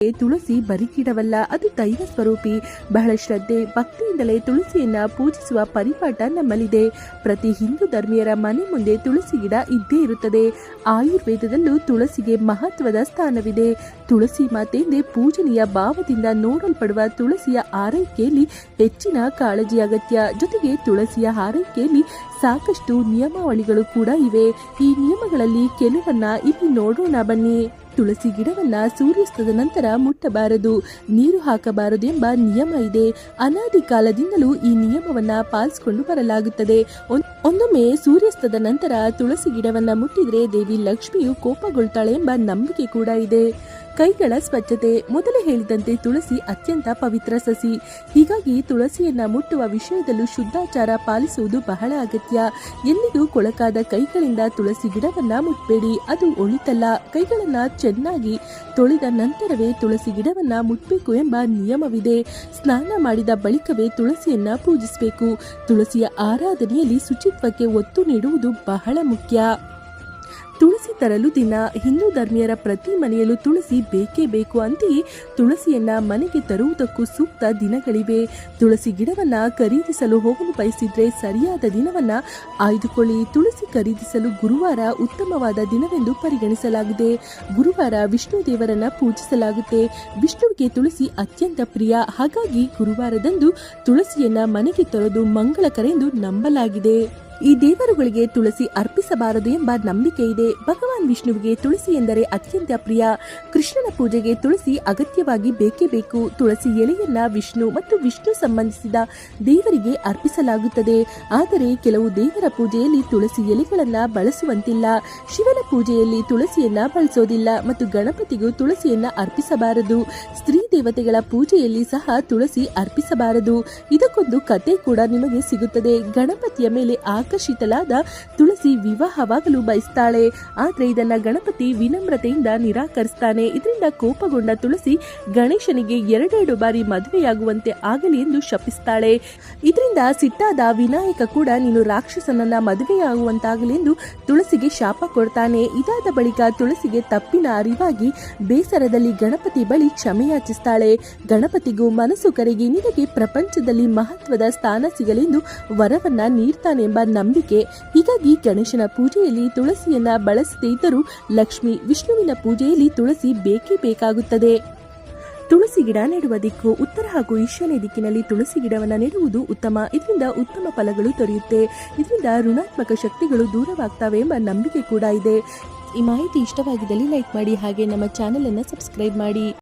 ತುಳಸಿ ಬರೀ ಗಿಡವಲ್ಲ, ಅದು ದೈವ ಸ್ವರೂಪಿ. ಬಹಳ ಶ್ರದ್ಧೆ ಭಕ್ತಿಯಿಂದಲೇ ತುಳಸಿಯನ್ನ ಪೂಜಿಸುವ ಪರಿಪಾಠ ನಮ್ಮಲ್ಲಿದೆ. ಪ್ರತಿ ಹಿಂದೂ ಧರ್ಮೀಯರ ಮನೆ ಮುಂದೆ ತುಳಸಿ ಗಿಡ ಇದ್ದೇ ಇರುತ್ತದೆ. ಆಯುರ್ವೇದದಲ್ಲೂ ತುಳಸಿಗೆ ಮಹತ್ವದ ಸ್ಥಾನವಿದೆ. ತುಳಸಿ ಮಾತೆಂದೇ ಪೂಜನೀಯ ಭಾವದಿಂದ ನೋಡಲ್ಪಡುವ ತುಳಸಿಯ ಆರೈಕೆಯಲ್ಲಿ ಹೆಚ್ಚಿನ ಕಾಳಜಿ ಅಗತ್ಯ. ಜೊತೆಗೆ ತುಳಸಿಯ ಆರೈಕೆಯಲ್ಲಿ ಸಾಕಷ್ಟು ನಿಯಮಾವಳಿಗಳು ಕೂಡ ಇವೆ. ಈ ನಿಯಮಗಳಲ್ಲಿ ಕೆಲವನ್ನ ಇಲ್ಲಿ ನೋಡೋಣ ಬನ್ನಿ. ತುಳಸಿ ಗಿಡವನ್ನ ಸೂರ್ಯಾಸ್ತದ ನಂತರ ಮುಟ್ಟಬಾರದು, ನೀರು ಹಾಕಬಾರದು ಎಂಬ ನಿಯಮ ಇದೆ. ಅನಾದಿ ಕಾಲದಿಂದಲೂ ಈ ನಿಯಮವನ್ನ ಪಾಲಿಸಿಕೊಂಡು ಬರಲಾಗುತ್ತದೆ. ಒಮ್ಮೊಮ್ಮೆ ಸೂರ್ಯಾಸ್ತದ ನಂತರ ತುಳಸಿ ಗಿಡವನ್ನ ಮುಟ್ಟಿದ್ರೆ ದೇವಿ ಲಕ್ಷ್ಮಿಯು ಕೋಪಗೊಳ್ತಾಳೆ ಎಂಬ ನಂಬಿಕೆ ಕೂಡ ಇದೆ. ಕೈಗಳ ಸ್ವಚ್ಛತೆ. ಮೊದಲೇ ಹೇಳಿದಂತೆ ತುಳಸಿ ಅತ್ಯಂತ ಪವಿತ್ರ ಸಸಿ. ಹೀಗಾಗಿ ತುಳಸಿಯನ್ನ ಮುಟ್ಟುವ ವಿಷಯದಲ್ಲೂ ಶುದ್ಧಾಚಾರ ಪಾಲಿಸುವುದು ಬಹಳ ಅಗತ್ಯ. ಎಲ್ಲಿಗೂ ಕೊಳಕಾದ ಕೈಗಳಿಂದ ತುಳಸಿ ಗಿಡವನ್ನ ಮುಟ್ಬೇಡಿ, ಅದು ಒಳಿತಲ್ಲ. ಕೈಗಳನ್ನ ಚೆನ್ನಾಗಿ ತೊಳೆದ ನಂತರವೇ ತುಳಸಿ ಗಿಡವನ್ನ ಮುಟ್ಬೇಕು ಎಂಬ ನಿಯಮವಿದೆ. ಸ್ನಾನ ಮಾಡಿದ ಬಳಿಕವೇ ತುಳಸಿಯನ್ನ ಪೂಜಿಸಬೇಕು. ತುಳಸಿಯ ಆರಾಧನೆಯಲ್ಲಿ ಶುಚಿತ್ವಕ್ಕೆ ಒತ್ತು ನೀಡುವುದು ಬಹಳ ಮುಖ್ಯ. ತುಳಸಿ ತರಲು ದಿನ. ಹಿಂದೂ ಧರ್ಮೀಯರ ಪ್ರತಿ ಮನೆಯಲ್ಲೂ ತುಳಸಿ ಬೇಕೇ ಬೇಕು. ಅಂತೆಯೇ ತುಳಸಿಯನ್ನ ಮನೆಗೆ ತರುವುದಕ್ಕೂ ಸೂಕ್ತ ದಿನಗಳಿವೆ. ತುಳಸಿ ಗಿಡವನ್ನ ಖರೀದಿಸಲು ಹೋಗಲು ಬಯಸಿದ್ರೆ ಸರಿಯಾದ ದಿನವನ್ನ ಆಯ್ದುಕೊಳ್ಳಿ. ತುಳಸಿ ಖರೀದಿಸಲು ಗುರುವಾರ ಉತ್ತಮವಾದ ದಿನವೆಂದು ಪರಿಗಣಿಸಲಾಗಿದೆ. ಗುರುವಾರ ವಿಷ್ಣು ದೇವರನ್ನ ಪೂಜಿಸಲಾಗುತ್ತೆ. ವಿಷ್ಣುವಿಗೆ ತುಳಸಿ ಅತ್ಯಂತ ಪ್ರಿಯ. ಹಾಗಾಗಿ ಗುರುವಾರದಂದು ತುಳಸಿಯನ್ನ ಮನೆಗೆ ತರೋದು ಮಂಗಳಕರ ಎಂದು ನಂಬಲಾಗಿದೆ. ಈ ದೇವರುಗಳಿಗೆ ತುಳಸಿ ಅರ್ಪಿಸಬಾರದು ಎಂಬ ನಂಬಿಕೆ ಇದೆ. ಭಗವಾನ್ ವಿಷ್ಣುವಿಗೆ ತುಳಸಿ ಎಂದರೆ ಅತ್ಯಂತ ಪ್ರಿಯ. ಕೃಷ್ಣನ ಪೂಜೆಗೆ ತುಳಸಿ ಅಗತ್ಯವಾಗಿ ಬೇಕೇ ಬೇಕು. ತುಳಸಿ ಎಲೆಯನ್ನ ವಿಷ್ಣು ಮತ್ತು ವಿಷ್ಣು ಸಂಬಂಧಿಸಿದ ದೇವರಿಗೆ ಅರ್ಪಿಸಲಾಗುತ್ತದೆ. ಆದರೆ ಕೆಲವು ದೇವರ ಪೂಜೆಯಲ್ಲಿ ತುಳಸಿ ಎಲೆಗಳನ್ನ ಬಳಸುವಂತಿಲ್ಲ. ಶಿವನ ಪೂಜೆಯಲ್ಲಿ ತುಳಸಿಯನ್ನ ಬಳಸೋದಿಲ್ಲ ಮತ್ತು ಗಣಪತಿಗೂ ತುಳಸಿಯನ್ನ ಅರ್ಪಿಸಬಾರದು. ಸ್ತ್ರೀ ದೇವತೆಗಳ ಪೂಜೆಯಲ್ಲಿ ಸಹ ತುಳಸಿ ಅರ್ಪಿಸಬಾರದು. ಇದಕ್ಕೊಂದು ಕತೆ ಕೂಡ ನಿಮಗೆ ಸಿಗುತ್ತದೆ. ಗಣಪತಿಯ ಮೇಲೆ ಆಕರ್ಷಿತಳಾದ ತುಳಸಿ ವಿವಾಹವಾಗಲು ಬಯಸ್ತಾಳೆ. ಆದ್ರೆ ಇದನ್ನ ಗಣಪತಿ ವಿನಮ್ರತೆಯಿಂದ ನಿರಾಕರಿಸ್ತಾನೆ. ಇದರಿಂದ ಕೋಪಗೊಂಡ ತುಳಸಿ ಗಣೇಶನಿಗೆ 2 ಬಾರಿ ಮದುವೆಯಾಗುವಂತೆ ಆಗಲಿ ಎಂದು ಶಪಿಸ್ತಾಳೆ. ಇದರಿಂದ ಸಿಟ್ಟಾದ ವಿನಾಯಕ ಕೂಡ ನೀನು ರಾಕ್ಷಸನನ್ನ ಮದುವೆಯಾಗುವಂತಾಗಲಿ ಎಂದು ತುಳಸಿಗೆ ಶಾಪ ಕೊಡ್ತಾನೆ. ಇದಾದ ಬಳಿಕ ತುಳಸಿಗೆ ತಪ್ಪಿನ ಅರಿವಾಗಿ ಬೇಸರದಲ್ಲಿ ಗಣಪತಿ ಬಳಿ ಕ್ಷಮೆಯಾಚಿಸ್ತಾಳೆ. ಗಣಪತಿಗೂ ಮನಸ್ಸು ಕರೆಗಿ ನಿನಗೆ ಪ್ರಪಂಚದಲ್ಲಿ ಮಹತ್ವದ ಸ್ಥಾನ ಸಿಗಲೆಂದು ವರವನ್ನ ನೀಡ್ತಾನೆ ಎಂಬ ನಂಬಿಕೆ. ಹೀಗಾಗಿ ಗಣೇಶನ ಪೂಜೆಯಲ್ಲಿ ತುಳಸಿಯನ್ನ ಬಳಸದೇ ಇದ್ದರೂ ಲಕ್ಷ್ಮಿ ವಿಷ್ಣುವಿನ ಪೂಜೆಯಲ್ಲಿ ತುಳಸಿ ಬೇಕೇ ಬೇಕಾಗುತ್ತದೆ. ತುಳಸಿ ಗಿಡ ನೆಡುವ ದಿಕ್ಕು. ಉತ್ತರ ಹಾಗೂ ಈಶಾನ್ಯ ದಿಕ್ಕಿನಲ್ಲಿ ತುಳಸಿ ಗಿಡವನ್ನು ನೆಡುವುದು ಉತ್ತಮ. ಇದರಿಂದ ಉತ್ತಮ ಫಲಗಳು ದೊರೆಯುತ್ತೆ. ಇದರಿಂದ ಋಣಾತ್ಮಕ ಶಕ್ತಿಗಳು ದೂರವಾಗ್ತವೆ ಎಂಬ ನಂಬಿಕೆ ಕೂಡ ಇದೆ. ಈ ಮಾಹಿತಿ ಇಷ್ಟವಾಗಿದ್ದಲ್ಲಿ ಲೈಕ್ ಮಾಡಿ, ಹಾಗೆ ನಮ್ಮ ಚಾನೆಲ್ ಅನ್ನು ಸಬ್ಸ್ಕ್ರೈಬ್ ಮಾಡಿ.